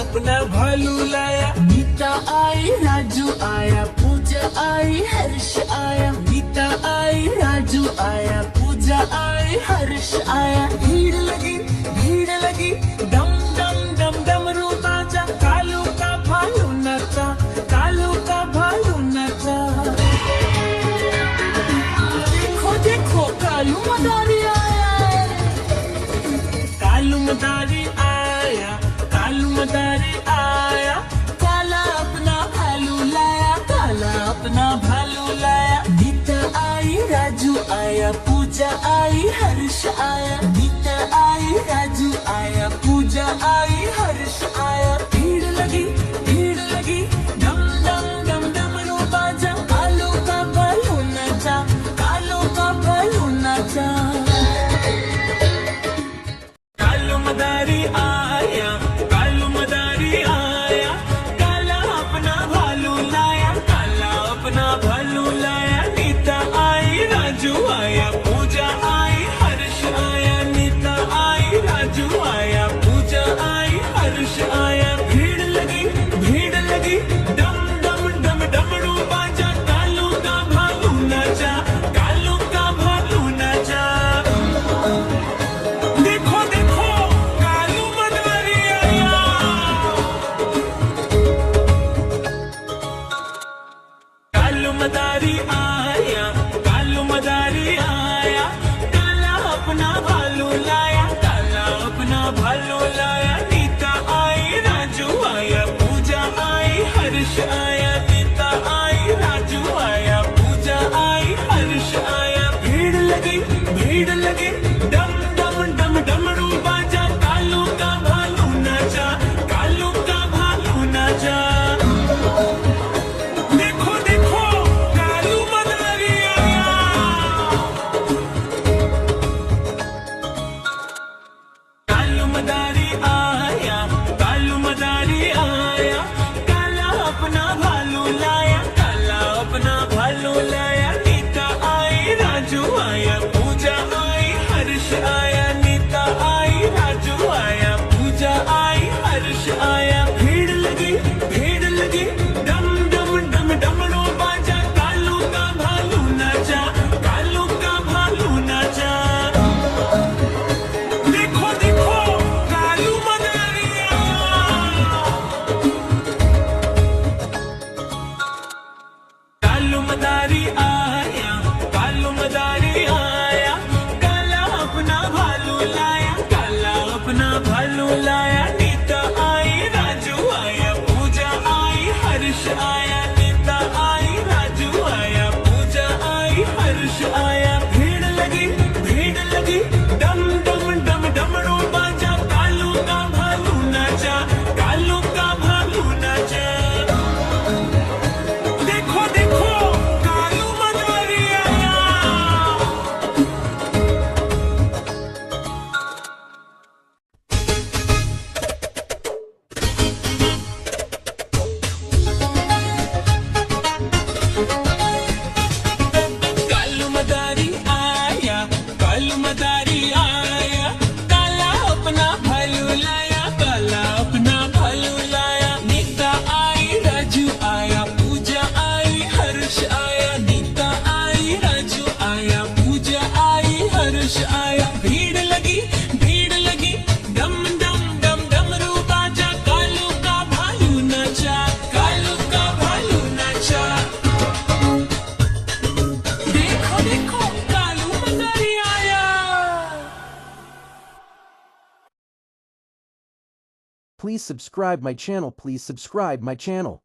अपना भालू लाया। नीता आई, राजू आया, पूजा आई, हर्ष आया। नीता आई, राजू आया, पूजा आई, हर्ष आया। भीड़ लगी, भीड़ लगी, डम डम डम डमरू बाजा। कालू का भालू नचा, कालू का भालू नचा। देखो देखो कालू मदारी आया, कालू मदारी आया, कालू मदारी आया। काला अपना भालू लाया, काला अपना भालू लाया। नीता आई, राजू आया, पूजा आई, हर्ष आया। नीता आई, राजू आया, पूजा आई, हर्ष आया। भीड़ लगी, भीड़ लगी, डम डम डम डमरू बाजा। कालू का भालू नचा, कालू का भालू नचा। कालू मदारी आया, कालू मदारी आया। काला अपना भालू लाया, काला अपना भालू लाया। नीता आई, राजू आया, पूजा आई, हर्ष आया। नीता आई, राजू आया, पूजा आई, हर्ष आया। भीड़ लगी, भीड़ लगी, डम डम डम डमरू बाजा। कालू का भालू नचा, कालू का भालू नचा। देखो देखो कालू मदारी आया। कालू मदारी आया, कालू मदारी आया। काला अपना भालू लाया, काला अपना भालू लाया। नीता आई, राजू आया, पूजा आई, हर्ष आया। नीता आई, राजू आया, पूजा आई, हर्ष आया। भीड़ लगी, भीड़ लगी, डम डम डम डमरू बाजा। कालू का भालू नचा, कालू का भालू नचा। देखो देखो कालू मदारी आया। कालू मदारी आया, कालू मदारी आया। काला अपना भालू लाया, काला अपना भालू लाया। नीता आई, राजू आया, पूजा आई, हर्ष आया। नीता आई, राजू आया, पूजा आई, हर्ष आया। भीड़ लगी, भीड़ लगी, डम डम डम डमरू बाजा। कालू का भालू नचा, कालू का भालू नचा। देखो देखो कालू मदारी आया। कालू मदारी आया, कालू मदारी आया। काला अपना भालू लाया, काला अपना भालू लाया। नीता आई, राजू आया, पूजा आई, हर्ष आया। नीता आई, राजू आया, पूजा आई, हर्ष आया। भीड़ लगी, भीड़ लगी, डम डम डम डमरू बाजा। कालू का भालू नचा, कालू का भालू नचा। देखो देखो कालू मदारी आया। कालू मदारी आया, कालू मदारी आया। काला अपना भालू लाया, काला अपना भालू लाया। नीता आई, राजू आया, पूजा आई, हर्ष आया। नीता आई, राजू आया, पूजा आई, हर्ष आया। भीड़ लगी, भीड़ लगी, डम डम डम डमरू बाजा। कालू का भालू नचा, कालू का भालू नचा। देखो देखो कालू मदारी आया। Please subscribe my channel. Please subscribe my channel.